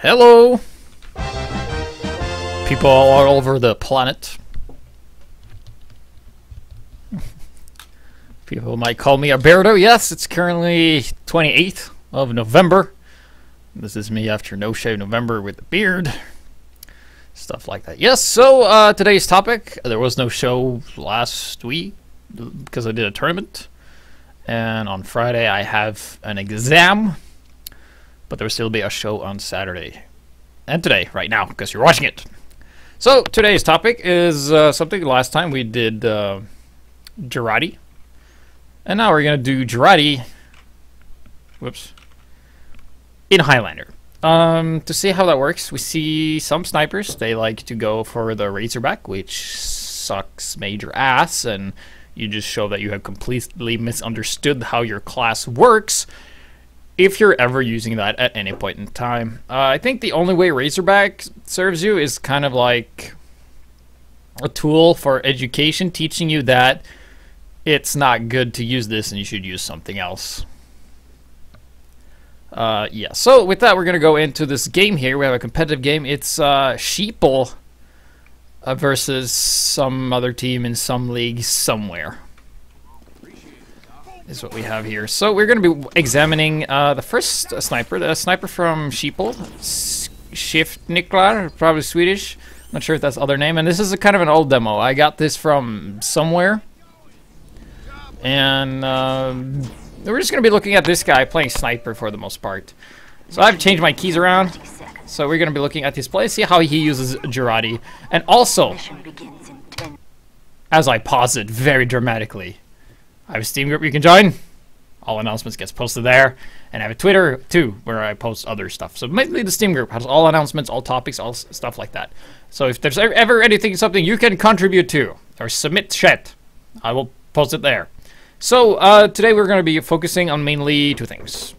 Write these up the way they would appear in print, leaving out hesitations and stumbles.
Hello! People all over the planet. People might call me Alberto. Yes, it's currently 28th of November. This is me after No Shave November with a beard. Stuff like that. Yes, so today's topic. There was no show last week because I did a tournament. And on Friday I have an exam. But there will still be a show on Saturday. And today, right now, because you're watching it. So today's topic is something last time we did Jarate. And now we're going to do Jarate, whoops, in Highlander. To see how that works, we see some snipers, they like to go for the Razorback, which sucks major ass, and you just show that you have completely misunderstood how your class works, if you're ever using that at any point in time. I think the only way Razorback serves you is kind of like a tool for education, teaching you that it's not good to use this and you should use something else. Yeah, so with that, we're going to go into this game here. We have a competitive game. It's Sheeple versus some other team in some league somewhere. Is what we have here. So we're going to be examining the first sniper, the sniper from Sheeple, Skiftnycklar, probably Swedish. Not sure if that's the other name. And this is a kind of an old demo. I got this from somewhere. And we're just going to be looking at this guy playing sniper for the most part. So I've changed my keys around. So we're going to be looking at his play, see how he uses Jarate. And also, as I pause it very dramatically, I have a Steam group you can join. All announcements gets posted there. And I have a Twitter, too, where I post other stuff. So mainly the Steam group has all announcements, all topics, all stuff like that. So if there's ever something you can contribute to, or submit shit, I will post it there. So today we're going to be focusing on mainly two things.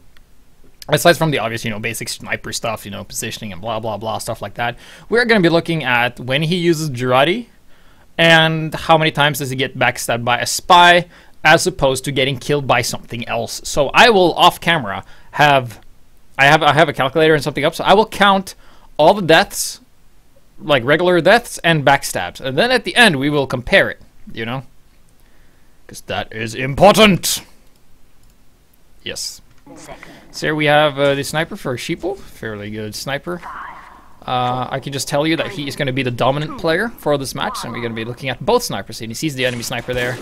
Aside from the obvious, basic sniper stuff, positioning and blah, blah, blah, stuff like that. We're going to be looking at when he uses Jarate and how many times does he get backstabbed by a spy, as opposed to getting killed by something else. So I will, off camera, I have a calculator and something up, so I will count all the deaths, like regular deaths and backstabs. And then at the end, we will compare it, because that is important. Yes. So here we have the sniper for Sheeple. Fairly good sniper. I can just tell you that he is going to be the dominant player for this match, and we're going to be looking at both snipers. And he sees the enemy sniper there.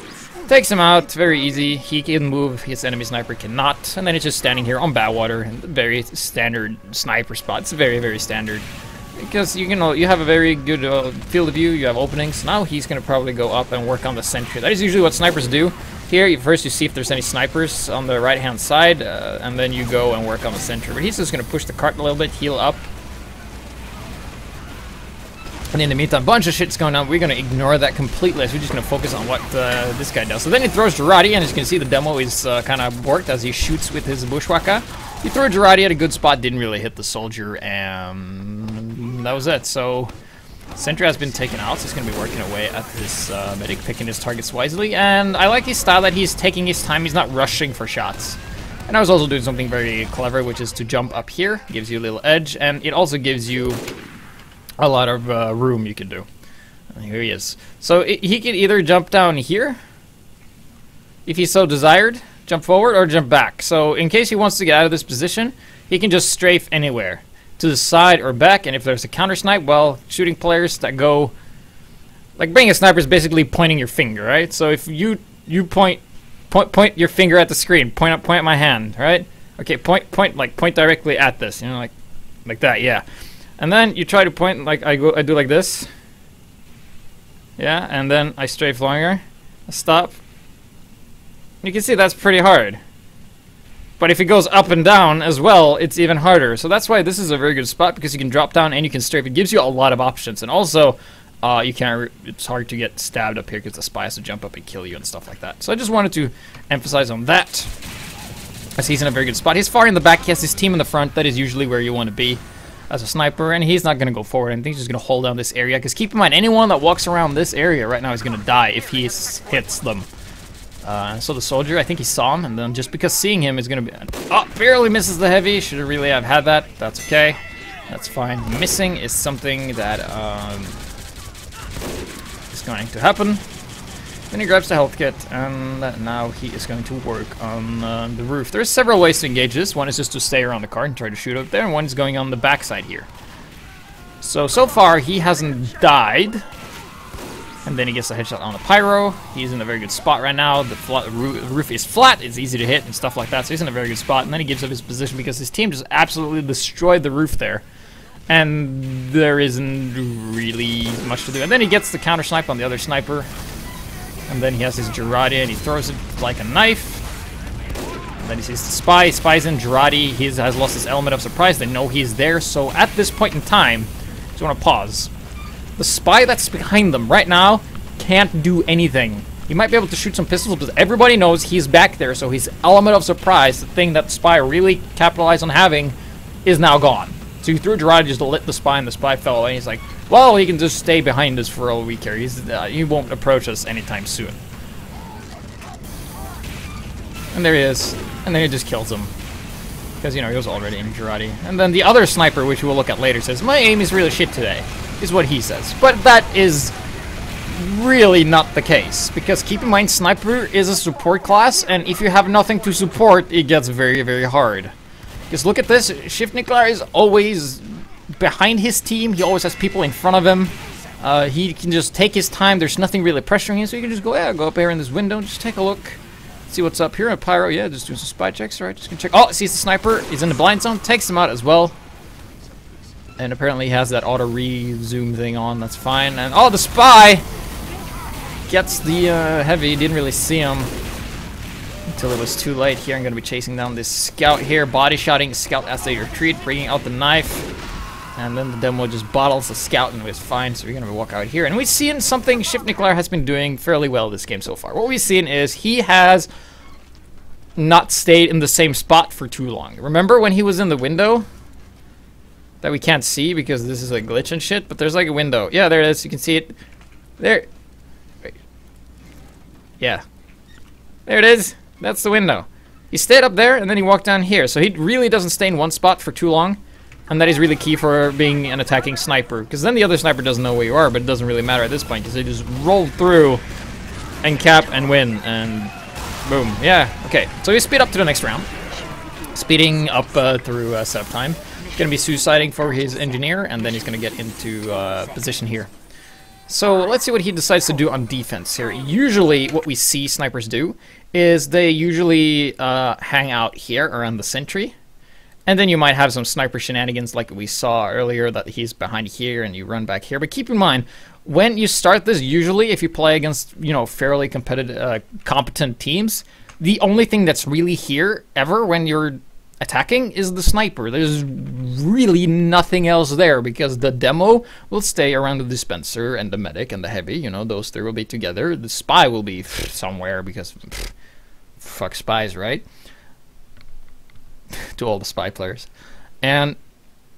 Takes him out, very easy. He can move, his enemy sniper cannot. And then he's just standing here on Badwater in the very standard sniper spot. It's very, very standard. Because you have a very good field of view, you have openings. Now he's going to probably go up and work on the sentry. That is usually what snipers do. Here, first you see if there's any snipers on the right-hand side, and then you go and work on the sentry. But he's just going to push the cart a little bit, heal up. And in the meantime, a bunch of shit's going on. We're going to ignore that completely. So we're just going to focus on what this guy does. So then he throws Jarate, and as you can see, the demo is kind of worked as he shoots with his bushwhacker. He threw Jarate at a good spot, didn't really hit the soldier, and that was it. So sentry has been taken out, so he's going to be working away at this medic, picking his targets wisely. And I like his style that he's taking his time. He's not rushing for shots. And I was also doing something very clever, which is to jump up here. Gives you a little edge, and it also gives you a lot of room you can do. And here he is. So he can either jump down here, if he so desired, jump forward, or jump back. So in case he wants to get out of this position, he can just strafe anywhere, to the side or back. And if there's a counter snipe, well, shooting players that go, like being a sniper is basically pointing your finger, right? So if you point your finger at the screen, point at my hand, right? Okay, point directly at this, like that, yeah. And then you try to point, like I do like this. Yeah, and then I strafe longer. I stop. You can see that's pretty hard. But if it goes up and down as well, it's even harder. So that's why this is a very good spot, because you can drop down and you can strafe. It gives you a lot of options. And also, it's hard to get stabbed up here because the spy has to jump up and kill you and stuff like that. So I just wanted to emphasize on that, as he's in a very good spot. He's far in the back. He has his team in the front. That is usually where you want to be as a sniper, and he's not going to go forward. I think he's just going to hold down this area, because keep in mind, anyone that walks around this area right now is going to die if he hits them. So the soldier, I think he saw him, and then just because seeing him is going to be... Oh, barely misses the heavy. Should really have had that. That's okay. That's fine. Missing is something that is going to happen. Then he grabs the health kit, and now he is going to work on the roof. There's several ways to engage this. One is just to stay around the car and try to shoot up there, and one is going on the backside here. So far, he hasn't died. And then he gets a headshot on the pyro. He's in a very good spot right now. The roof is flat, it's easy to hit and stuff like that, so he's in a very good spot. And then he gives up his position because his team just absolutely destroyed the roof there. And there isn't really much to do. And then he gets the counter snipe on the other sniper. And then he has his Jarate and he throws it like a knife. And then he sees the spy. Spy's in Jarate. He has lost his element of surprise. They know he's there. So at this point in time, I just want to pause. The spy that's behind them right now can't do anything. He might be able to shoot some pistols, but everybody knows he's back there. So his element of surprise, the thing that the spy really capitalized on having, is now gone. So he threw Jarate just to let the spy, and the spy fell away. He's like, well, he can just stay behind us for all we care. He won't approach us anytime soon. And there he is. And then he just kills him. Because, you know, he was already in Jarate. And then the other sniper, which we'll look at later, says, my aim is really shit today, is what he says. But that is really not the case. Because keep in mind, sniper is a support class, and if you have nothing to support, it gets very, very hard. Because look at this, Shiftniklar is always behind his team. He always has people in front of him. He can just take his time. There's nothing really pressuring him, so you can just go up here in this window, just take a look, see what's up here. A pyro, yeah, just doing some spy checks, right? Just gonna check. Oh, sees the sniper. He's in the blind zone, takes him out as well. And apparently he has that auto re-zoom thing on. That's fine. And oh, the spy gets the heavy. Didn't really see him until it was too late. Here I'm going to be chasing down this scout here, body shotting scout as they retreat, bringing out the knife, and then the demo just bottles the scout and it's fine. So we're going to walk out here, and we've seen something Shiftniklar has been doing fairly well this game so far. What we've seen is he has not stayed in the same spot for too long. Remember when he was in the window that we can't see because this is a glitch and shit, but there's like a window. Yeah, there it is. You can see it there. Wait. Yeah, there it is. That's the window. He stayed up there, and then he walked down here. So he really doesn't stay in one spot for too long. And that is really key for being an attacking sniper. Because then the other sniper doesn't know where you are, but it doesn't really matter at this point. Because they just roll through and cap and win. And boom. Yeah, okay. So we speed up to the next round. Speeding up through setup time. Going to be suiciding for his engineer, and then he's going to get into position here. So let's see what he decides to do on defense here. Usually what we see snipers do is they usually hang out here around the sentry. And then you might have some sniper shenanigans like we saw earlier that he's behind here and you run back here. But keep in mind, when you start this, usually if you play against, you know, fairly competitive, competent teams, the only thing that's really here ever when you're attacking is the sniper. There's really nothing else there because the demo will stay around the dispenser and the medic and the heavy. You know, those three will be together. The spy will be somewhere because fuck spies, right? To all the spy players. And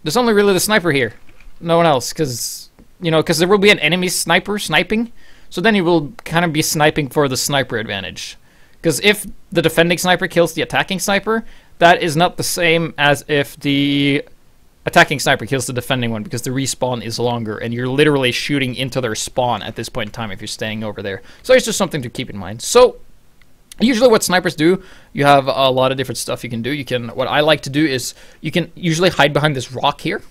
there's only really the sniper here. No one else, because, you know, because there will be an enemy sniper sniping. So then you will kind of be sniping for the sniper advantage. Because if the defending sniper kills the attacking sniper, that is not the same as if the attacking sniper kills the defending one, because the respawn is longer and you're literally shooting into their spawn at this point in time if you're staying over there. So it's just something to keep in mind. So usually what snipers do, you have a lot of different stuff you can do. What I like to do is you can usually hide behind this rock here,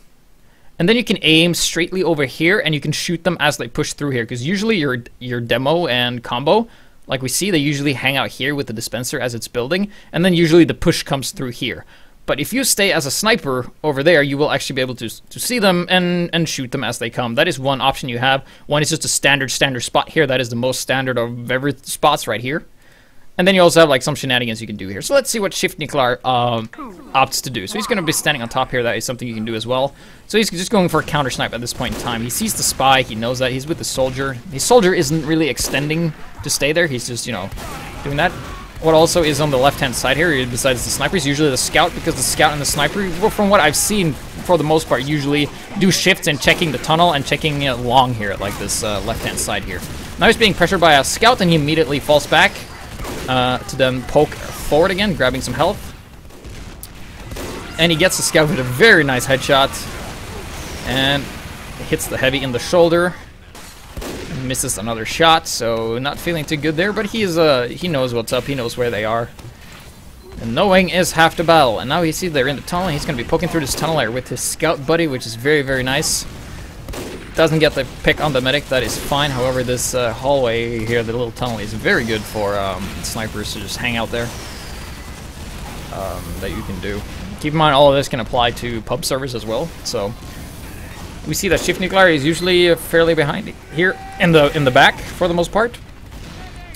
and then you can aim straightly over here and you can shoot them as they push through here, because usually your demo and combo, like we see, they usually hang out here with the dispenser as it's building, and then usually the push comes through here. But if you stay as a sniper over there, you will actually be able to see them and shoot them as they come. That is one option you have. One is just a standard spot here. That is the most standard of every spots right here. And then you also have like some shenanigans you can do here. So let's see what Shiftniklar opts to do. So he's going to be standing on top here. That is something you can do as well. So he's just going for a counter snipe at this point in time. He sees the spy. He knows that. He's with the soldier. His soldier isn't really extending to stay there. He's just, you know, doing that. What also is on the left-hand side here, besides the sniper, is usually the scout, because the scout and the sniper, well, from what I've seen, for the most part, usually do shifts in checking the tunnel and checking it long here, like this left-hand side here. Now he's being pressured by a scout, and he immediately falls back to then poke forward again, grabbing some health. And he gets the scout with a very nice headshot. And hits the heavy in the shoulder. Misses another shot, so not feeling too good there, but he knows what's up, he knows where they are. And knowing is half the battle. And now he sees they're in the tunnel, he's going to be poking through this tunnel here with his scout buddy, which is very, very nice. Doesn't get the pick on the medic, that is fine. However, this hallway here, the little tunnel, is very good for snipers to just hang out there. That you can do. Keep in mind, all of this can apply to pub servers as well, so... We see that Shift Nuclear is usually fairly behind here in the back for the most part.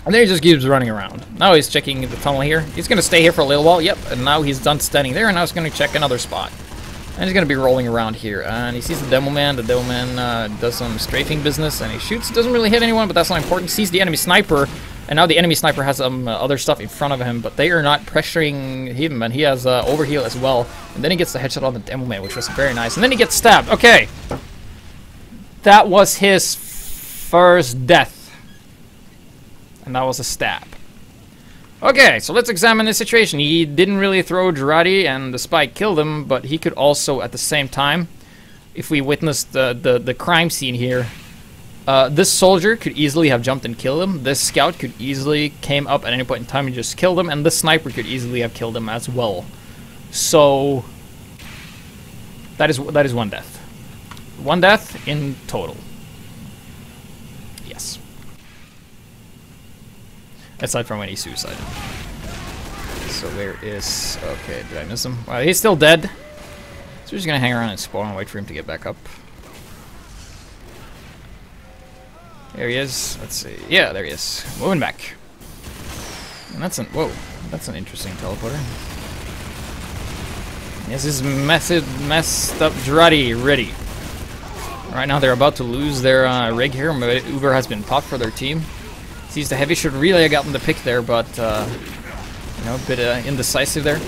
And then he just keeps running around. Now he's checking the tunnel here. He's going to stay here for a little while. Yep, and now he's done standing there, and now he's going to check another spot. And he's going to be rolling around here. And he sees the demo man. The demo man does some strafing business, and he shoots. Doesn't really hit anyone, but that's not important. Sees the enemy sniper, and now the enemy sniper has some other stuff in front of him, but they are not pressuring him, and he has overheal as well. And then he gets the headshot on the demo man, which was very nice. And then he gets stabbed. Okay. That was his first death. And that was a stab. Okay, so let's examine the situation. He didn't really throw Jarate, and the spy killed him, but he could also, at the same time, if we witnessed the crime scene here, this soldier could easily have jumped and killed him. This scout could easily came up at any point in time and just killed him, and this sniper could easily have killed him as well. So that is one death. One death in total. Yes. Aside from when he suicided. So there is... Okay, did I miss him? Well, he's still dead. So we're just gonna hang around and spawn and wait for him to get back up. There he is. Let's see. Yeah, there he is. Moving back. And that's an... Whoa. That's an interesting teleporter. Yes, this messed up Jarate ready. Right now they're about to lose their rig here. Uber has been popped for their team. Sees the heavy should really have gotten the pick there, but you know, a bit indecisive there.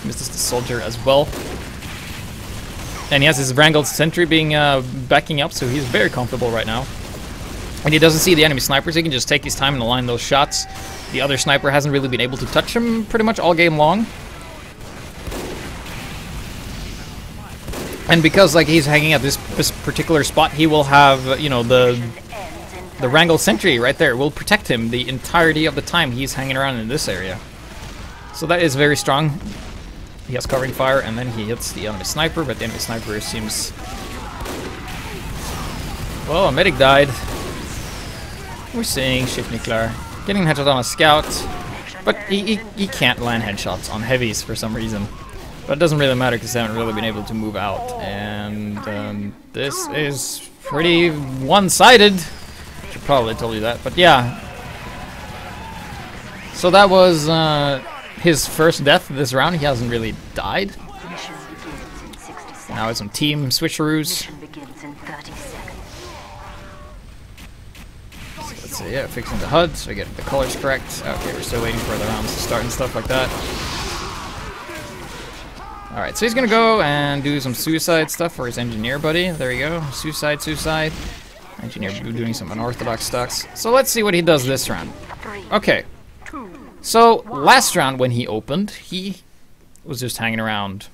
Misses the soldier as well. And he has his wrangled sentry being backing up, so he's very comfortable right now. And he doesn't see the enemy snipers, he can just take his time and align those shots. The other sniper hasn't really been able to touch him pretty much all game long. And because like he's hanging at this particular spot, he will have, you know, the wrangled sentry right there will protect him the entirety of the time he's hanging around in this area. So that is very strong. He has covering fire, and then he hits the enemy sniper, but the enemy sniper seems... Well, a medic died. We're seeing Shift Nuclear getting a headshot on a scout, but he can't land headshots on heavies for some reason. But it doesn't really matter because they haven't really been able to move out. And this is pretty one-sided. Should probably told you that, but yeah. So that was his first death this round. He hasn't really died. Now it's some team switcheroos. So let's see, yeah, fixing the HUD so we get the colors correct. Okay, we're still waiting for the rounds to start and stuff like that. Alright, so he's gonna go and do some suicide stuff for his engineer buddy. There you go. Suicide. Engineer doing some unorthodox stocks. So let's see what he does this round. Okay. So last round when he opened, he was just hanging around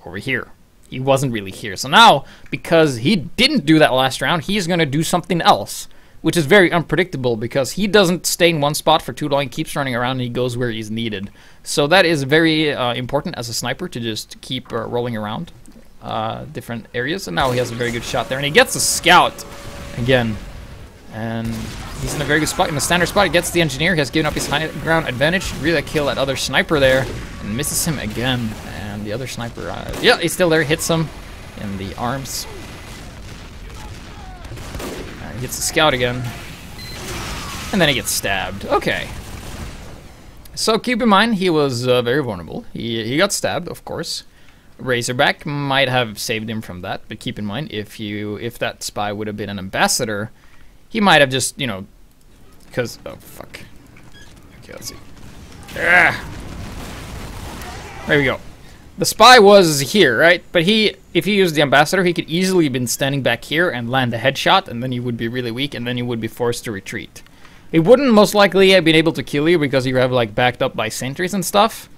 over here. He wasn't really here. So now, because he didn't do that last round, he's gonna do something else. Which is very unpredictable because he doesn't stay in one spot for too long. He keeps running around and he goes where he's needed. So that is very important as a sniper to just keep rolling around different areas. And now he has a very good shot there. And he gets a scout again. And he's in a very good spot. In the standard spot, he gets the engineer. He has given up his high ground advantage. Really kill that other sniper there. And misses him again. And the other sniper, yeah, he's still there. Hits him in the arms. Gets the scout again, and then he gets stabbed. Okay. So keep in mind, he was very vulnerable. He got stabbed, of course. Razorback might have saved him from that, but keep in mind, if that spy would have been an ambassador, he might have just, you know, because, oh, fuck. Okay, let's see. Ah! There we go. The spy was here, right? But if he used the ambassador, he could easily have been standing back here and land a headshot, and then he would be really weak, and then he would be forced to retreat. He wouldn't most likely have been able to kill you because you have like backed up by sentries and stuff.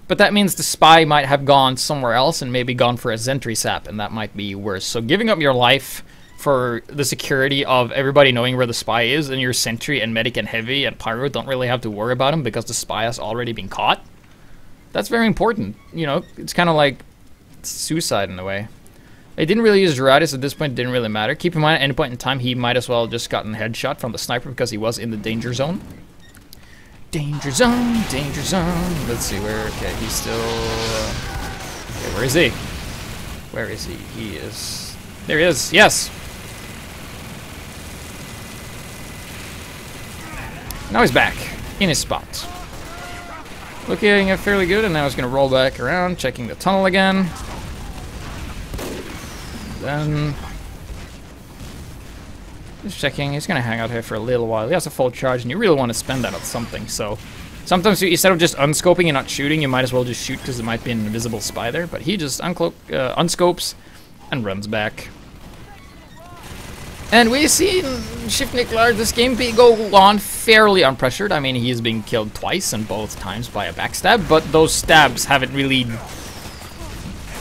But that means the spy might have gone somewhere else and maybe gone for a sentry sap, and that might be worse. So giving up your life for the security of everybody knowing where the spy is, and your sentry and medic and heavy and pyro don't really have to worry about him because the spy has already been caught. That's very important. You know, it's kind of like suicide in a way. They didn't really use Jarate, so at this point it didn't really matter. Keep in mind, at any point in time, he might as well have just gotten a headshot from the sniper because he was in the danger zone. Danger zone, danger zone. Let's see where. Okay, he's still. Okay, where is he? Where is he? He is. There he is. Yes. Now he's back in his spot. Looking fairly good, and now he's going to roll back around, checking the tunnel again. Then he's checking. He's going to hang out here for a little while. He has a full charge, and you really want to spend that on something. So sometimes instead of just unscoping and not shooting, you might as well just shoot because there might be an invisible spy there. But he just unscopes and runs back. And we've seen Shift Nicklar this game go on fairly unpressured. I mean, he's been killed twice, and both times by a backstab, but those stabs haven't really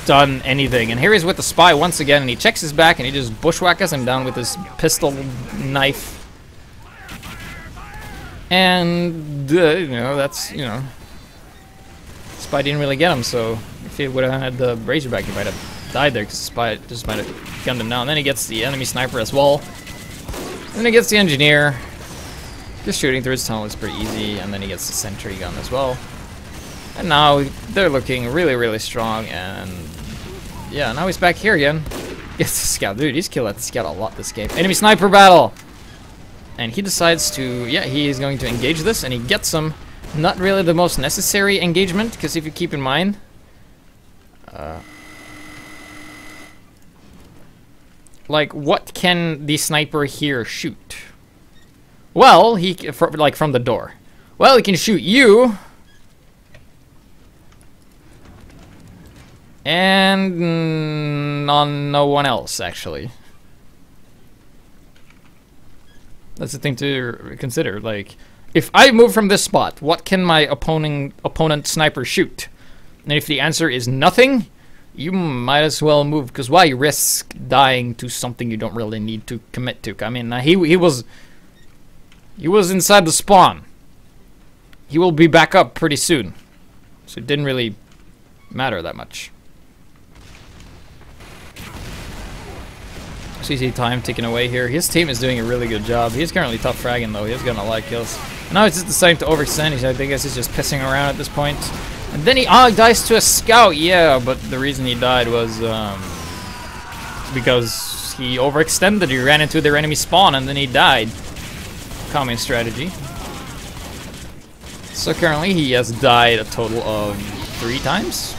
done anything. And here he's with the spy once again, and he checks his back, and he just bushwhacks him down with his pistol knife. And, you know, that's, you know, spy didn't really get him, so if he would have had the Razorback, he might have died there, because the spy just might have gunned him down. And then he gets the enemy sniper as well. And then he gets the engineer. Just shooting through his tunnel is pretty easy, and then he gets the sentry gun as well. And now they're looking really, really strong, and yeah, now he's back here again. Gets the scout. Dude, he's killed the scout a lot this game. Enemy sniper battle! And he decides to, yeah, he is going to engage this, and he gets him. Not really the most necessary engagement, because if you keep in mind, like, what can the sniper here shoot? Well, like from the door. Well, he can shoot you. And on no one else, actually. That's the thing to consider. Like, if I move from this spot, what can my opponent sniper shoot? And if the answer is nothing, you might as well move, because why risk dying to something you don't really need to commit to? I mean, he was inside the spawn. He will be back up pretty soon, so it didn't really matter that much. So you see time ticking away here. His team is doing a really good job. He's currently top fragging though. He's getting a lot of kills. And now he's just deciding to overextend. I guess he's just pissing around at this point. And then he dies to a scout. Yeah, but the reason he died was because he overextended. He ran into their enemy spawn and then he died. Common strategy. So currently he has died a total of 3 times.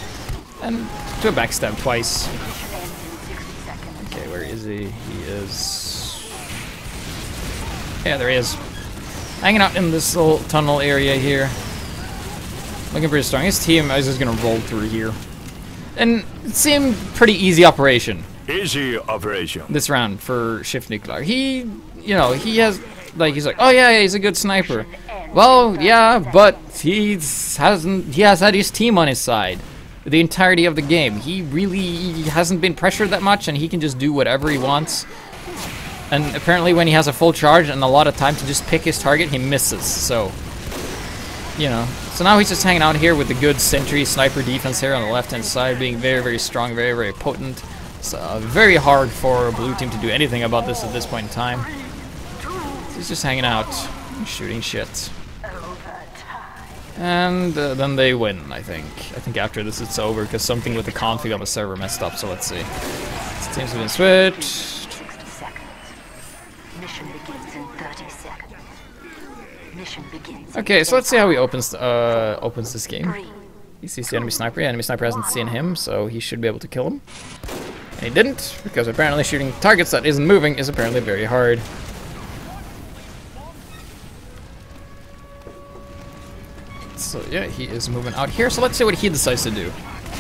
And to a backstab twice. Okay, where is he? He is... Yeah, there he is. Hanging out in this little tunnel area here. Looking pretty strong. His team is just gonna roll through here. And it seemed pretty easy operation. Easy operation. This round for Shift Nicklar. He, you know, he has, like, he's like, oh yeah, he's a good sniper. Well, yeah, but he has had his team on his side the entirety of the game. He really hasn't been pressured that much, and he can just do whatever he wants. And apparently when he has a full charge and a lot of time to just pick his target, he misses. So, you know. So now he's just hanging out here with the good sentry sniper defense here on the left-hand side, being very, very strong, very, very potent. It's very hard for a blue team to do anything about this at this point in time. So he's just hanging out, shooting shit. And then they win, I think. I think after this it's over, because something with the config on the server messed up, so let's see. This teams have been switched. Okay, so let's see how he opens this game. He sees the enemy sniper. Yeah, enemy sniper hasn't seen him, so he should be able to kill him. And he didn't, because apparently shooting targets that isn't moving is apparently very hard. So yeah, he is moving out here. So let's see what he decides to do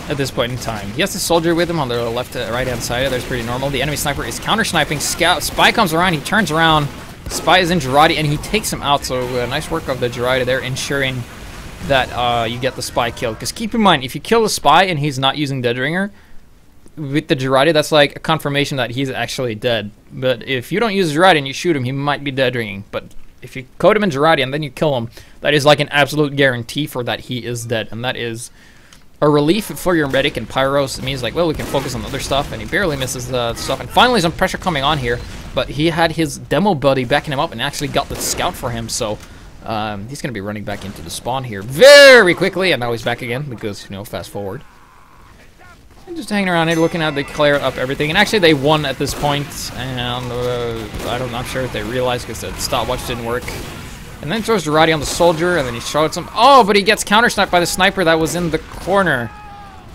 at this point in time. He has the soldier with him on the left, right-hand side. That's pretty normal. The enemy sniper is counter-sniping. Spy comes around. He turns around. Spy is in Jarate, and he takes him out. So nice work of the Jarate there, ensuring that you get the spy killed. Because keep in mind, if you kill the spy and he's not using Dead Ringer, with the Jarate, that's like a confirmation that he's actually dead. But if you don't use Jarate and you shoot him, he might be dead ringing. But if you code him in Jarate and then you kill him, that is like an absolute guarantee for that he is dead. And that is a relief for your medic and pyros. It means like, well, we can focus on other stuff, and he barely misses the stuff. And finally some pressure coming on here, but he had his demo buddy backing him up and actually got the scout for him, so he's gonna be running back into the spawn here very quickly, and now he's back again because, you know, fast forward. And just hanging around here looking at they clear up everything, and actually they won at this point, and I'm not sure if they realized because the stopwatch didn't work. And then throws Jarate on the soldier, and then he shoots him. Oh, but he gets counter-sniped by the sniper that was in the corner.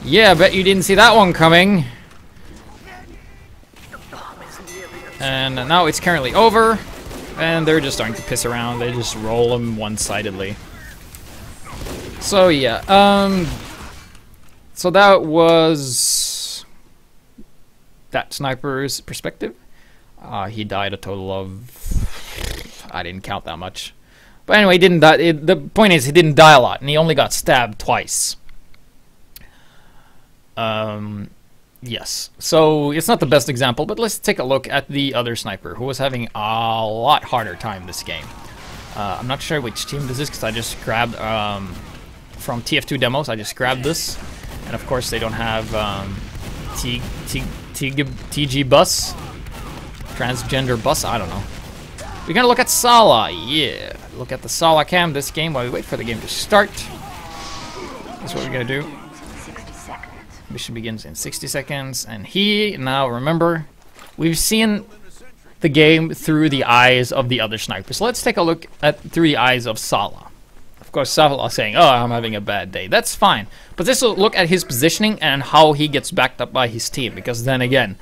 Yeah, I bet you didn't see that one coming. And now it's currently over, and they're just starting to piss around. They just roll him one-sidedly. So yeah, so that was that sniper's perspective. He died a total of, I didn't count that much. But anyway, he didn't die. The point is, he didn't die a lot, and he only got stabbed twice. Yes. So it's not the best example, but let's take a look at the other sniper who was having a lot harder time this game. I'm not sure which team this is because I just grabbed from TF2 demos. I just grabbed this, and of course they don't have TG bus, transgender bus. I don't know. We're gonna look at Sala. Yeah, look at the Sala cam this game while we wait for the game to start. That's what we're gonna do. Mission begins in 60 seconds, and now remember, we've seen the game through the eyes of the other snipers. So let's take a look at through the eyes of Sala. Of course, Sala saying, "Oh, I'm having a bad day." That's fine, but this will look at his positioning and how he gets backed up by his team. Because then again,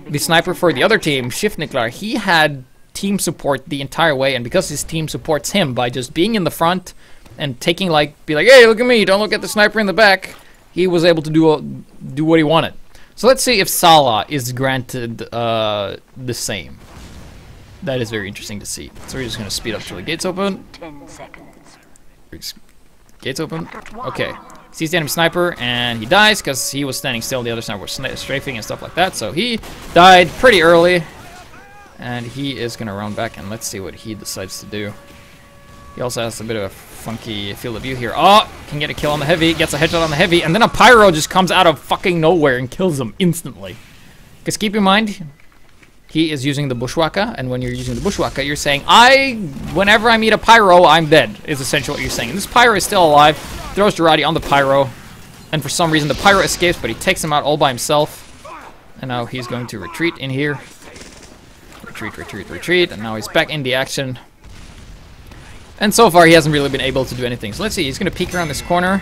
the sniper for the other team, Shiftniklar, he had team support the entire way, and because his team supports him by just being in the front and taking be like, "Hey, look at me! Don't look at the sniper in the back." He was able to do what he wanted. So let's see if Sala is granted the same. That is very interesting to see. So we're just gonna speed up till the gates open. 10 seconds. Gates open. Okay. Sees the enemy sniper and he dies because he was standing still. The other sniper was strafing and stuff like that. So he died pretty early. And he is gonna run back, and let's see what he decides to do. He also has a bit of a funky field of view here. Oh, can get a kill on the heavy, gets a headshot on the heavy, and then a pyro just comes out of fucking nowhere and kills him instantly. Because keep in mind, he is using the bushwhacker, and when you're using the bushwhacker, you're saying, whenever I meet a pyro, I'm dead, is essentially what you're saying. And this pyro is still alive, throws Jarate on the pyro, and for some reason the pyro escapes, but he takes him out all by himself. And now he's going to retreat in here. Retreat, and now he's back in the action. And so far, he hasn't really been able to do anything. So let's see, he's going to peek around this corner.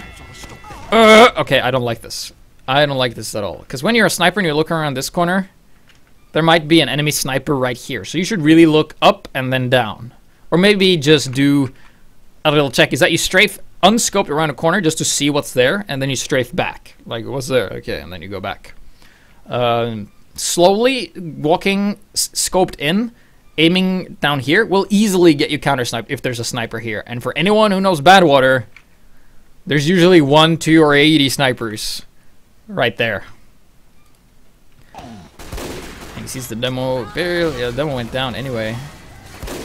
Okay, I don't like this. I don't like this at all. Because when you're a sniper and you're looking around this corner, there might be an enemy sniper right here. So you should really look up and then down. Or maybe just do a little check. Is that you strafe unscoped around a corner just to see what's there, and then you strafe back. Like, what's there? Okay, and then you go back. Slowly walking scoped in, aiming down here will easily get you counter sniped if there's a sniper here. And for anyone who knows Badwater, there's usually 1, 2, or 80 snipers right there. And he sees the demo. The demo went down anyway,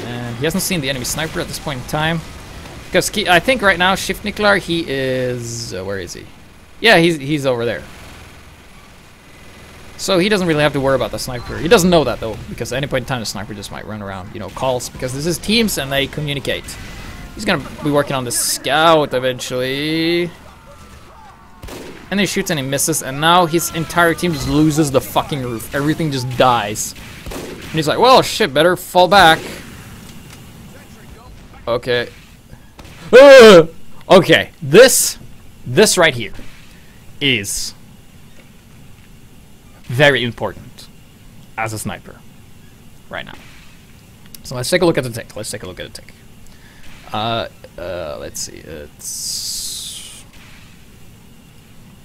and he hasn't seen the enemy sniper at this point in time. Because I think right now Shiftniklar, he is where is he? Yeah, he's over there. So he doesn't really have to worry about the sniper. He doesn't know that though, because at any point in time the sniper just might run around, you know, calls, because this is teams and they communicate. He's gonna be working on the scout eventually. And then he shoots and he misses, and now his entire team just loses the fucking roof. Everything just dies. And he's like, well, shit, better fall back. Okay. Okay, this right here is very important as a sniper right now. So let's take a look at the tick. Let's see. It's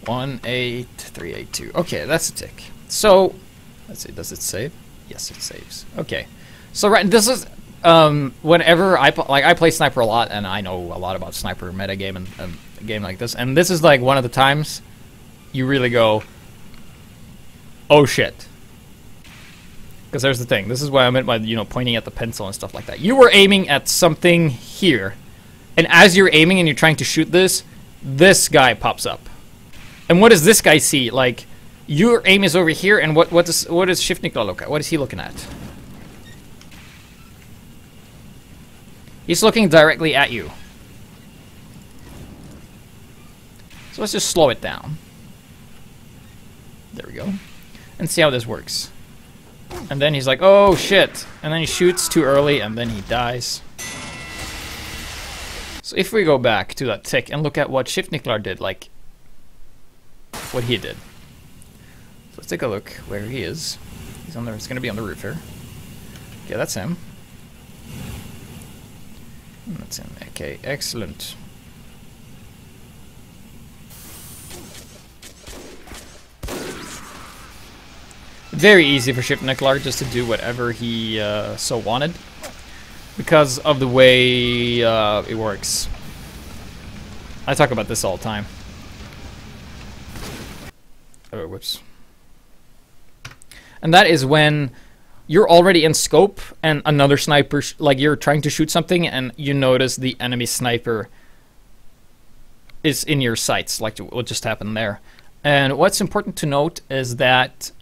18382. Okay, that's a tick. So let's see. Does it save? Yes, it saves. Okay. So right, this is whenever I play sniper a lot, and I know a lot about sniper metagame and a game like this, and this is like one of the times you really go, oh shit. Because there's the thing. This is what I meant by, you know, pointing at the pencil and stuff like that. You were aiming at something here, and as you're aiming and you're trying to shoot this guy pops up. And what does this guy see? Like, your aim is over here, and what does Shiftnikla look at? What is he looking at? He's looking directly at you. So let's just slow it down. There we go. And see how this works. And then he's like, oh shit. And then he shoots too early, and then he dies. So if we go back to that tick and look at what Shiftnikla did, like, what he did. So let's take a look where he is. He's on there. It's going to be on the roof here. Okay, that's him. That's him. Okay, excellent. Very easy for Shiftnikla just to do whatever he so wanted, because of the way it works. I talk about this all the time. Oh, whoops. And that is when you're already in scope and another sniper, like you're trying to shoot something and you notice the enemy sniper is in your sights, like what just happened there. And what's important to note is that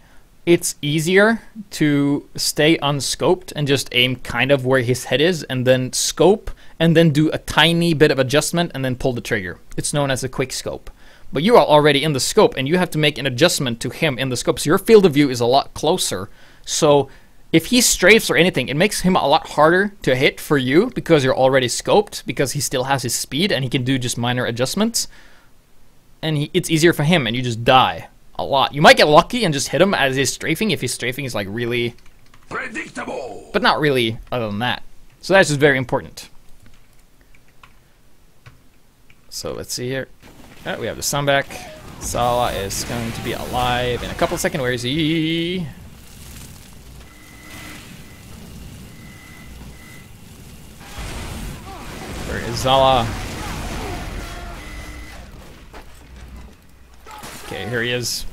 it's easier to stay unscoped and just aim kind of where his head is, and then scope, and then do a tiny bit of adjustment, and then pull the trigger. It's known as a quick scope. But you are already in the scope, and you have to make an adjustment to him in the scope, so your field of view is a lot closer. So if he strafes or anything, it makes him a lot harder to hit for you, because you're already scoped, because he still has his speed, and he can do just minor adjustments. And it's easier for him, and you just die a lot. You might get lucky and just hit him as he's strafing, if his strafing is like really predictable, but not really other than that. So that's just very important. So let's see here. Oh, we have the sun back. Sala is going to be alive in a couple of seconds. Where is he? Where is Zala? Okay, here he is.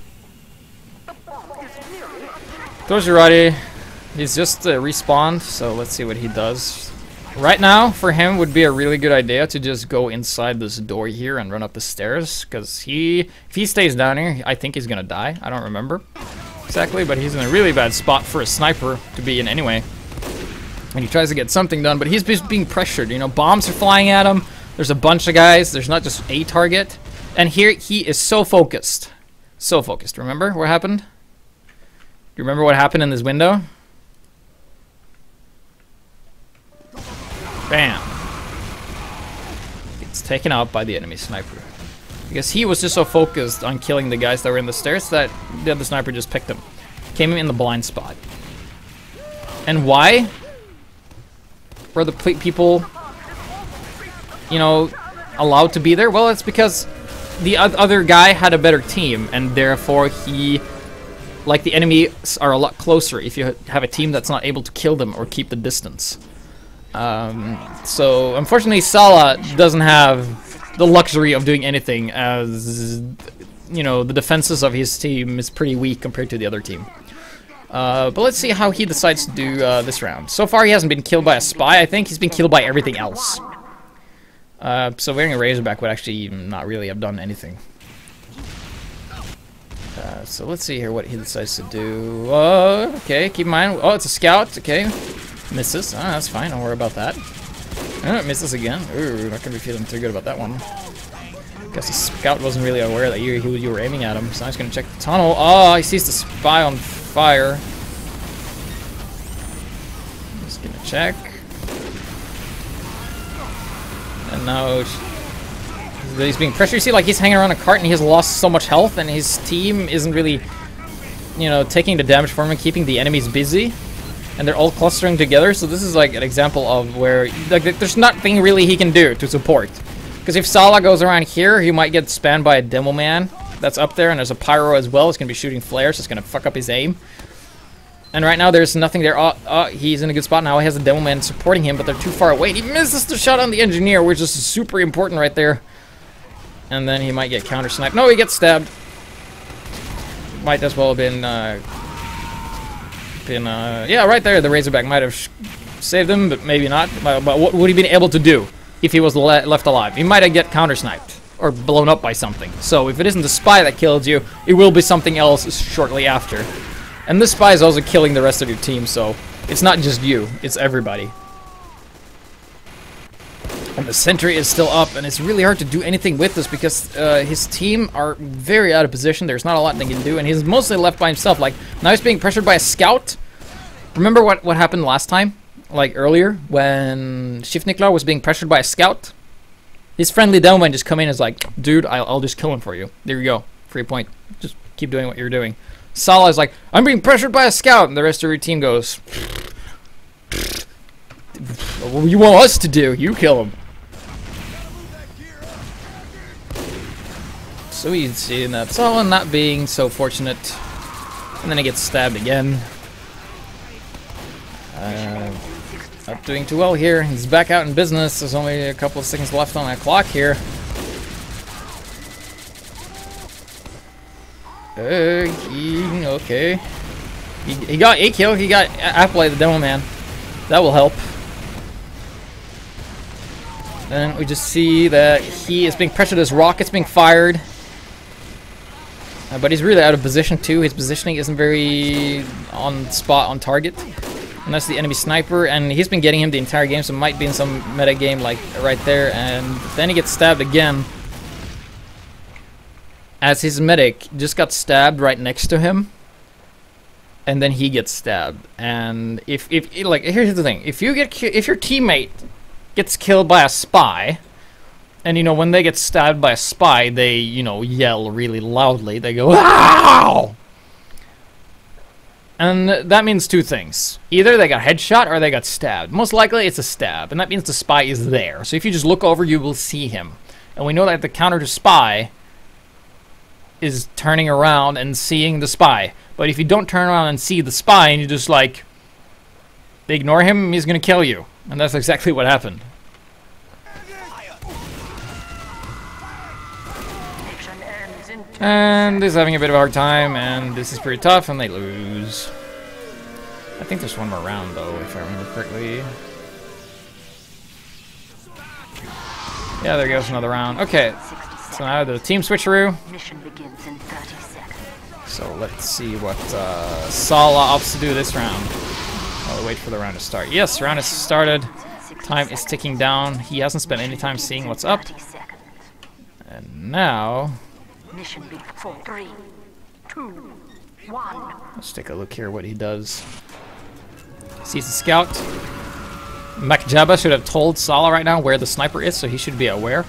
Throws Jarate. He's just respawned, so let's see what he does. Right now, for him, would be a really good idea to just go inside this door here and run up the stairs, because if he stays down here, I think he's gonna die. I don't remember exactly, but he's in a really bad spot for a sniper to be in anyway. And he tries to get something done, but he's just being pressured. You know, bombs are flying at him. There's a bunch of guys. There's not just a target. And here, he is so focused. So focused. Remember what happened? Do you remember what happened in this window? Bam. It's taken out by the enemy sniper. Because he was just so focused on killing the guys that were in the stairs that the other sniper just picked him. Came in the blind spot. And why were the people, you know, allowed to be there? Well, it's because the other guy had a better team, and therefore he, like, the enemies are a lot closer if you have a team that's not able to kill them or keep the distance. So unfortunately Sala doesn't have the luxury of doing anything, as, you know, the defenses of his team is pretty weak compared to the other team. But let's see how he decides to do this round. So far he hasn't been killed by a spy. I think he's been killed by everything else. So wearing a Razorback would actually not really have done anything. So let's see here what he decides to do. Okay, keep in mind. Oh, it's a scout. Okay. Misses. Ah, that's fine. Don't worry about that. Oh, misses again. Ooh, not gonna be feeling too good about that one. Guess the scout wasn't really aware that you were aiming at him. So I'm just gonna check the tunnel. Oh, he sees the spy on fire. Just gonna check. And now he's being pressured. You see, like, he's hanging around a cart and he has lost so much health, and his team isn't really, you know, taking the damage for him and keeping the enemies busy. And they're all clustering together, so this is like an example of where, like, there's nothing really he can do to support. Because if Sala goes around here, he might get spammed by a demo man that's up there, and there's a pyro as well. It's gonna be shooting flares. It's gonna fuck up his aim. And right now there's nothing there. He's in a good spot now. He has a demo man supporting him, but they're too far away. And he misses the shot on the engineer, which is super important right there. And then he might get counter sniped. No, he gets stabbed. Might as well have been yeah, right there. The Razorback might have saved him, but maybe not. But what would he been able to do if he was left alive? He might have get counter sniped or blown up by something. So if it isn't the spy that killed you, it will be something else shortly after. And this spy is also killing the rest of your team, so it's not just you, it's everybody. And the sentry is still up, and it's really hard to do anything with this because his team are very out of position. There's not a lot they can do, and he's mostly left by himself. Like, now he's being pressured by a scout. Remember what happened last time? Like earlier, when Shifniklar was being pressured by a scout? His friendly demoman just come in and is like, dude, I'll just kill him for you. There you go. Free point. Just keep doing what you're doing. Sala is like, I'm being pressured by a scout, and the rest of your team goes, what do you want us to do? You kill him. So he's seeing that Sala not being so fortunate, and then he gets stabbed again. Not doing too well here. He's back out in business. There's only a couple of seconds left on that clock here. Okay. He got a kill. He got Appley, the demo man. That will help. Then we just see that he is being pressured as rockets being fired. But he's really out of position too. His positioning isn't very on spot, on target. And that's the enemy sniper. And he's been getting him the entire game, so it might be in some meta game like right there. And then he gets stabbed again. As his medic just got stabbed right next to him, and then he gets stabbed. And if like, here's the thing: if your teammate gets killed by a spy, and you know when they get stabbed by a spy, they yell really loudly. They go "Ow!" And that means two things: either they got headshot or they got stabbed. Most likely, it's a stab, and that means the spy is there. So if you just look over, you will see him. And we know that the counter to spy is turning around and seeing the spy. But if you don't turn around and see the spy and you just like ignore him, he's gonna kill you. And that's exactly what happened. And he's having a bit of a hard time, and this is pretty tough, and they lose. I think there's one more round though, if I remember correctly. Yeah, there goes another round. Okay. So now the team switcheroo. Mission begins in 30 seconds. So let's see what Sala opts to do this round. I'll wait for the round to start. Yes, round has started. Time is ticking down. He hasn't spent any time seeing what's up. And now, Mission for 3, 2, 1. Let's take a look here what he does. Sees the scout. Makjaba should have told Sala right now where the sniper is, so he should be aware.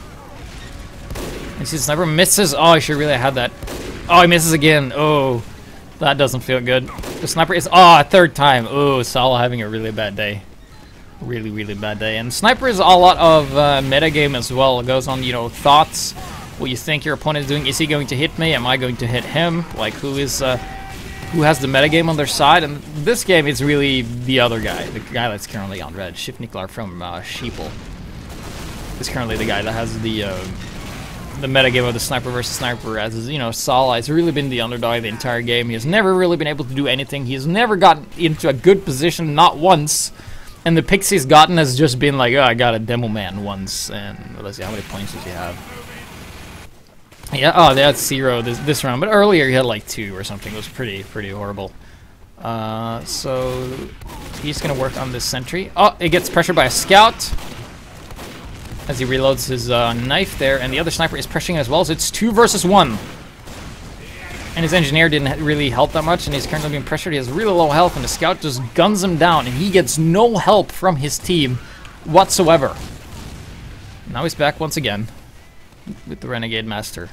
And see the sniper misses. Oh, I should really have had that. Oh, he misses again. Oh, that doesn't feel good. The sniper is, a third time. Oh, Sala having a really bad day. Really, really bad day. And sniper is a lot of metagame as well. It goes on, thoughts. What you think your opponent is doing. Is he going to hit me? Am I going to hit him? Like, who has the metagame on their side? And this game is really the other guy. The guy that's currently on red. Shifniklar from Sheeple is currently the guy that has the metagame of the sniper versus sniper, as Sala has really been the underdog the entire game. He has never really been able to do anything. He has never gotten into a good position, not once. And the picks he's gotten has just been like, oh, I got a demo man once. And let's see, how many points does he have? Yeah, oh, that's 0 this round. But earlier he had like 2 or something. It was pretty horrible. So he's gonna work on this sentry. Oh, it gets pressured by a scout as he reloads his knife there, and the other sniper is pressuring as well, so it's 2 versus 1. And his engineer didn't really help that much, and he's currently being pressured. He has really low health, and the scout just guns him down, and he gets no help from his team whatsoever. Now he's back once again with the Renegade Master.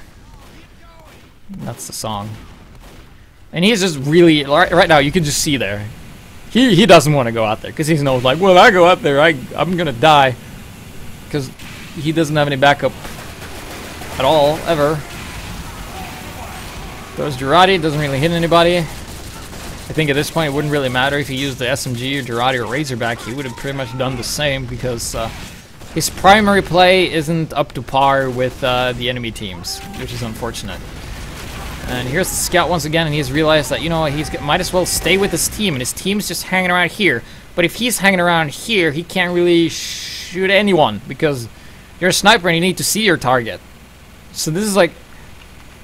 That's the song. And he's just really, right now, you can just see there. He doesn't want to go out there, because he knows, like, well, I go out there, I'm gonna die. Because he doesn't have any backup at all, ever. Throws Jarate, doesn't really hit anybody. I think at this point it wouldn't really matter if he used the SMG or Jarate or Razorback. He would have pretty much done the same because his primary play isn't up to par with the enemy teams, which is unfortunate. And here's the scout once again, and he's realized that, you know, he's might as well stay with his team, and his team's just hanging around here. But if he's hanging around here, he can't really shoot anyone because you're a sniper and you need to see your target. So this is like,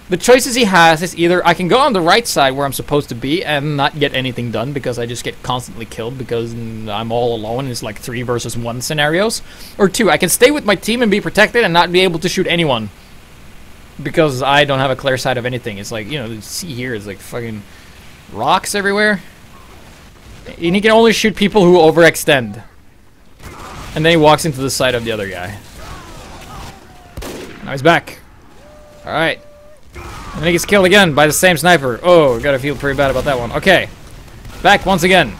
the choices he has is either I can go on the right side where I'm supposed to be and not get anything done because I just get constantly killed because I'm all alone. It's like 3 versus 1 scenarios. Or 2, I can stay with my team and be protected and not be able to shoot anyone because I don't have a clear sight of anything. It's like, you know, see here is like fucking rocks everywhere. And he can only shoot people who overextend. And then he walks into the side of the other guy. Now he's back. Alright. And then he gets killed again by the same sniper. Oh, gotta feel pretty bad about that one. Okay. Back once again.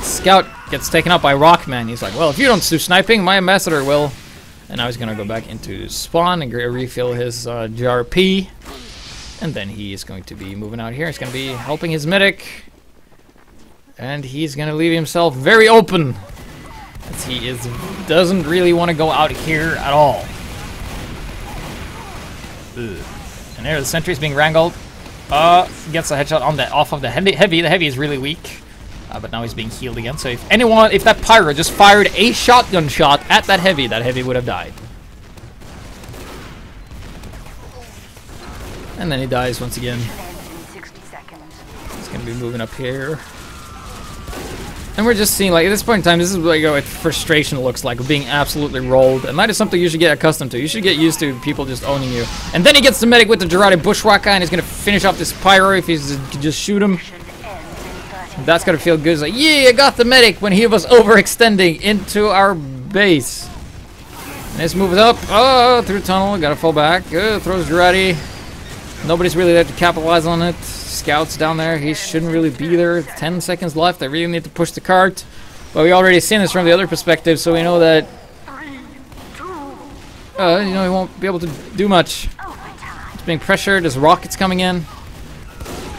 Scout gets taken out by Rockman. He's like, well, if you don't do sniping, my ambassador will. And now he's gonna go back into spawn and refill his Jarate. And then he is going to be moving out here. He's gonna be helping his medic. And he's gonna leave himself very open. As he doesn't really want to go out here at all. Ugh. And there the sentry's being wrangled. Gets a headshot on that off of the heavy. The heavy is really weak. But now he's being healed again. So if that pyro just fired a shotgun shot at that heavy would have died. And then he dies once again. He's gonna be moving up here. And we're just seeing, like, at this point in time, this is like what frustration looks like, being absolutely rolled. And that is something you should get accustomed to. You should get used to people just owning you. And then he gets the medic with the Jarate Bushwhacker, and he's going to finish off this pyro if he's just shoot him. That's going to feel good. It's like, yeah, I got the medic when he was overextending into our base. And this moves up. Oh, through the tunnel. Got to fall back. Throws Jarate. Nobody's really there to capitalize on it. Scouts down there. He shouldn't really be there. 10 seconds left. I really need to push the cart. But we already seen this from the other perspective, so we know that you know, he won't be able to do much. It's being pressured. There's rockets coming in.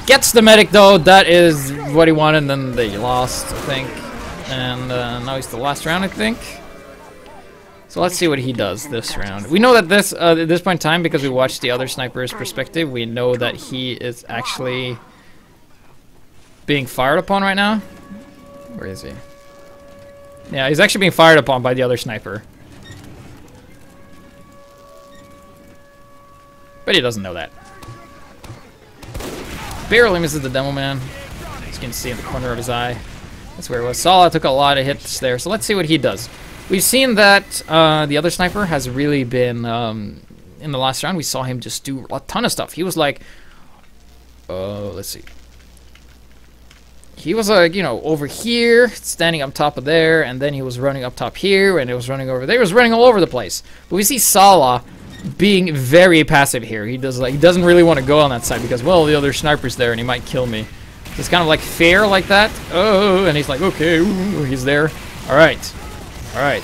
Gets the medic though. That is what he wanted. And then they lost, I think. And now he's the last round, I think. So let's see what he does this round. We know that this, at this point in time, because we watched the other sniper's perspective, we know that he is actually being fired upon right now. Where is he? Yeah, he's actually being fired upon by the other sniper. But he doesn't know that. Barely misses the demo man. As you can see in the corner of his eye. That's where it was. Sala took a lot of hits there, so let's see what he does. We've seen that the other sniper has really been, in the last round, we saw him just do a ton of stuff. He was like, let's see. He was like, you know, over here, standing up top of there, and then he was running up top here, and he was running over there. He was running all over the place. But we see Sala being very passive here. He doesn't really want to go on that side because, well, the other sniper's there, and he might kill me. So it's kind of like fair like that. Oh, and he's like, okay, ooh, he's there. All right. Alright,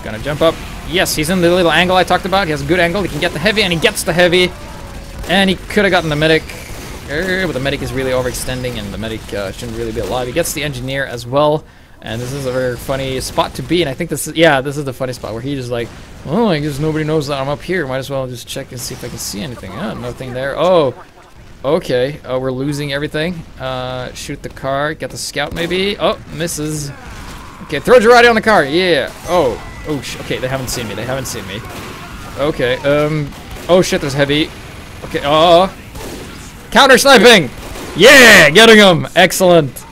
gonna jump up. Yes, he's in the little angle I talked about. He has a good angle. He can get the heavy, and he gets the heavy. And he could have gotten the medic. But the medic is really overextending, and the medic shouldn't really be alive. He gets the engineer as well. And this is a very funny spot to be. And I think this is, yeah, this is the funny spot where he's just like, oh, I guess nobody knows that I'm up here. Might as well just check and see if I can see anything. Oh, nothing there. Oh, okay. Oh, we're losing everything. Shoot the car. Get the scout maybe. Oh, misses. Okay, throw Jarate on the car. Yeah. Oh. Oh, okay, they haven't seen me. They haven't seen me. Okay, oh shit, there's heavy. Okay, counter sniping! Yeah! Getting him! Excellent.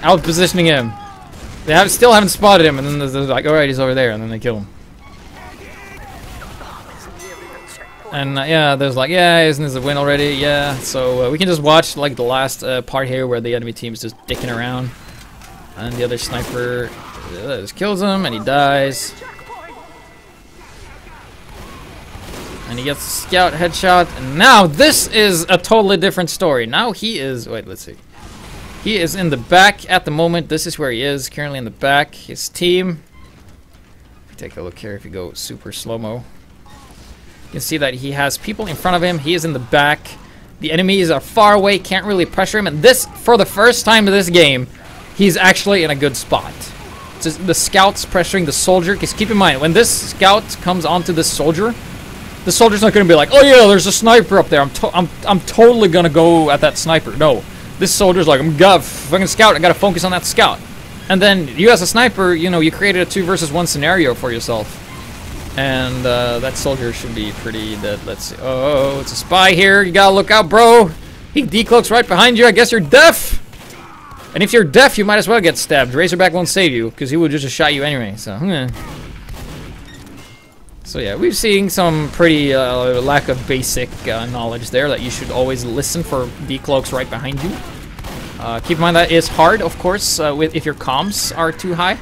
Out positioning him. They still haven't spotted him, and then they're like, alright, he's over there, and then they kill him. And yeah, there's like, yeah, isn't this a win already? Yeah, so we can just watch like the last part here where the enemy team's just dicking around. And the other sniper just kills him, and he dies. And he gets a scout headshot. And now this is a totally different story. Now he is, wait, let's see. He is in the back at the moment. This is where he is, currently in the back. His team. If you take a look here, if you go super slow-mo, you can see that he has people in front of him. He is in the back. The enemies are far away, can't really pressure him. And this, for the first time in this game, he's actually in a good spot. It's just the scout's pressuring the soldier. Because keep in mind, when this scout comes onto this soldier, the soldier's not going to be like, oh yeah, there's a sniper up there. I'm totally going to go at that sniper. No, this soldier's like, I'm fucking scout. I got to focus on that scout. And then you as a sniper, you know, you created a 2 versus 1 scenario for yourself. And that soldier should be pretty dead. Let's see. Oh, it's a spy here. You gotta look out, bro. He decloaks right behind you. I guess you're deaf. And if you're deaf, you might as well get stabbed. Razorback won't save you, because he would just shot you anyway. So, So yeah, we're seeing some pretty lack of basic knowledge there, that you should always listen for decloaks right behind you. Keep in mind that is hard, of course, if your comms are too high,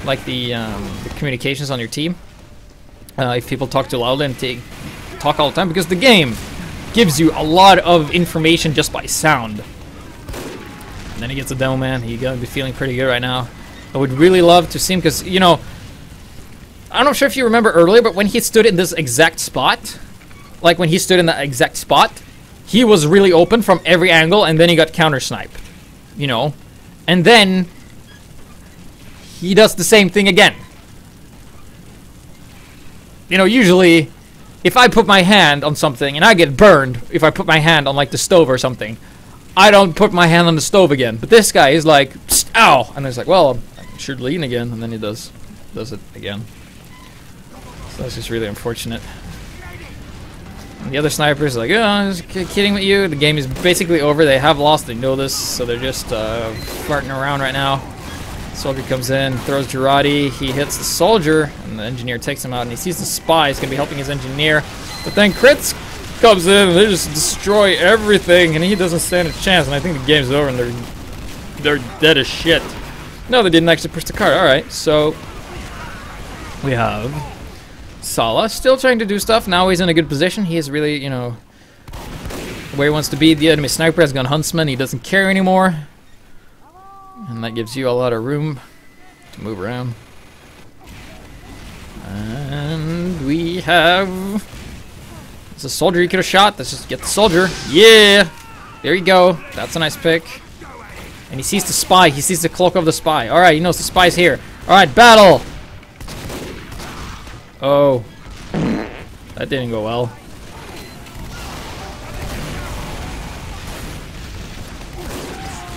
like the communications on your team. If people talk too loudly and talk all the time, because the game gives you a lot of information just by sound. And then he gets a demo man. He's gonna be feeling pretty good right now. I would really love to see him, because, you know, I'm not sure if you remember earlier, but when he stood in this exact spot, like when he stood in that exact spot, he was really open from every angle, and then he got counter-sniped, you know? And then he does the same thing again. You know, usually, if I put my hand on something and I get burned, if I put my hand on, like, the stove or something, I don't put my hand on the stove again. But this guy is like, ow! And it's like, well, I should lean again, and then he does it again. So that's just really unfortunate. And the other snipers are like, oh, I'm just kidding with you. The game is basically over. They have lost. They know this, so they're just farting around right now. Soldier comes in, throws Jarate. He hits the soldier, and the engineer takes him out. And he sees the spy. He's gonna be helping his engineer, but then Crits comes in and they just destroy everything, and he doesn't stand a chance. And I think the game's over, and they're dead as shit. No, they didn't actually push the card. All right, so we have Sala still trying to do stuff. Now he's in a good position. He is really, you know, where he wants to be. The enemy sniper has gone huntsman. He doesn't care anymore. And that gives you a lot of room to move around. And we have... It's a soldier you could have shot. Let's just get the soldier. Yeah! There you go. That's a nice pick. And he sees the spy. He sees the cloak of the spy. Alright, he knows the spy's here. Alright, battle! Oh. That didn't go well.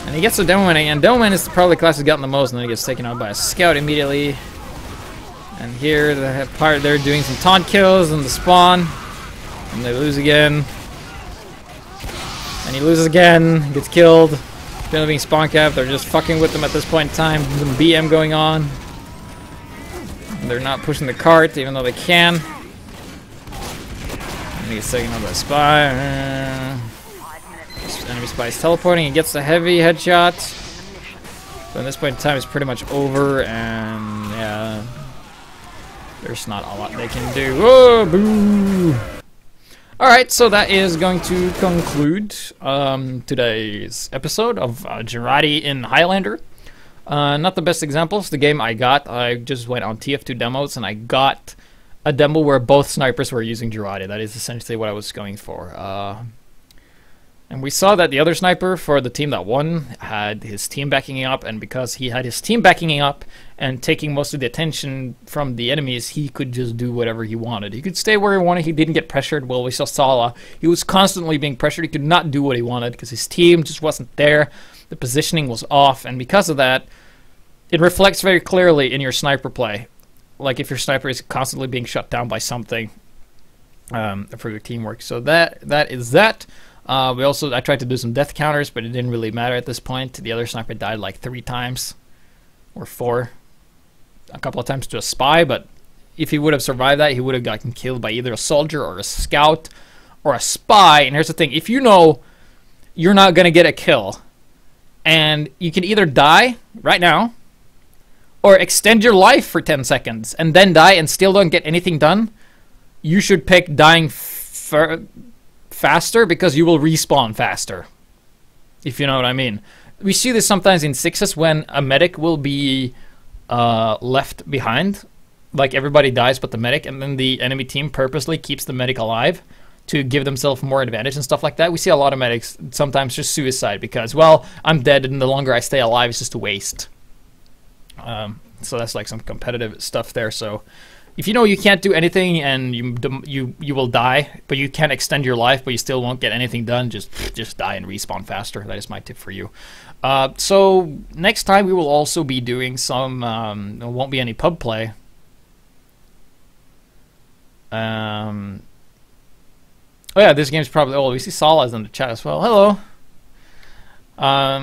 And he gets the demo man again. Demo man is probably the class who's gotten the most, and then he gets taken out by a scout immediately. And here they're doing some taunt kills in the spawn. And they lose again. And he loses again, gets killed. Still being spawn capped. They're just fucking with them at this point in time. Some BM going on. And they're not pushing the cart, even though they can. And he gets taken out by a spy. Enemy spy is teleporting. He gets the heavy headshot. So at this point in time, it's pretty much over, and yeah, there's not a lot they can do. Whoa, boo! Alright, so that is going to conclude today's episode of Jarate in Highlander. Not the best examples. The game I just went on TF2 demos, and I got a demo where both snipers were using Jarate. That is essentially what I was going for. And we saw that the other sniper for the team that won had his team backing up, and because he had his team backing up and taking most of the attention from the enemies, he could just do whatever he wanted. He could stay where he wanted. He didn't get pressured. Well, we saw Sala. He was constantly being pressured. He could not do what he wanted because his team just wasn't there. The positioning was off, and because of that, it reflects very clearly in your sniper play. Like if your sniper is constantly being shut down by something for your teamwork. So that is that. I tried to do some death counters, but it didn't really matter at this point. The other sniper died like 3 times, or 4, a couple of times to a spy, but if he would have survived that, he would have gotten killed by either a soldier or a scout or a spy. And here's the thing, if you know you're not going to get a kill, and you can either die right now, or extend your life for 10 seconds, and then die and still don't get anything done, you should pick dying faster, because you will respawn faster, if you know what I mean. We see this sometimes in 6s when a medic will be left behind, like everybody dies but the medic, and then the enemy team purposely keeps the medic alive to give themselves more advantage and stuff like that. We see a lot of medics sometimes just suicide because, well, I'm dead and the longer I stay alive, it's just a waste. So that's like some competitive stuff there. So if you know you can't do anything and you will die, but you can extend your life, but you still won't get anything done, just die and respawn faster. That is my tip for you. So next time we will also be doing some, there won't be any pub play. Oh yeah, this game's probably old. We see Salah's in the chat as well. Hello.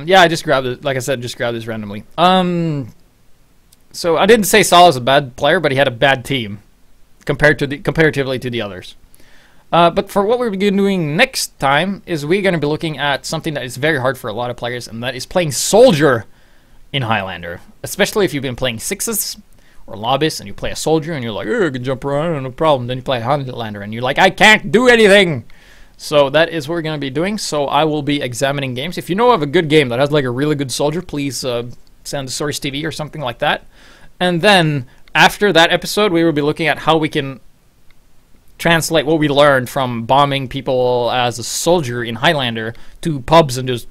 Yeah, I just grabbed it. Like I said, just grabbed this randomly. So I didn't say Salah's a bad player, but he had a bad team comparatively to the others. But for what we're doing next time is we're going to be looking at something that is very hard for a lot of players, and that is playing soldier in Highlander. Especially if you've been playing sixes or lobbies and you play a soldier and you're like, oh, I can jump around, no problem. Then you play Highlander and you're like, I can't do anything. So that is what we're going to be doing. So I will be examining games. If you know of a good game that has like a really good soldier, please send to Source TV or something like that. And then after that episode, we will be looking at how we can translate what we learned from bombing people as a soldier in Highlander to pubs and just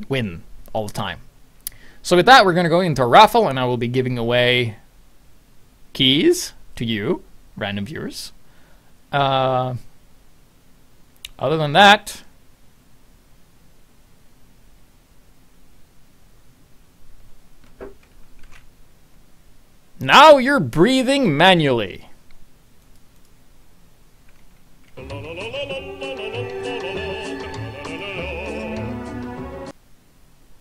win all the time. So with that, we're going to go into a raffle, and I will be giving away keys to you, random viewers. Other than that, now you're breathing manually.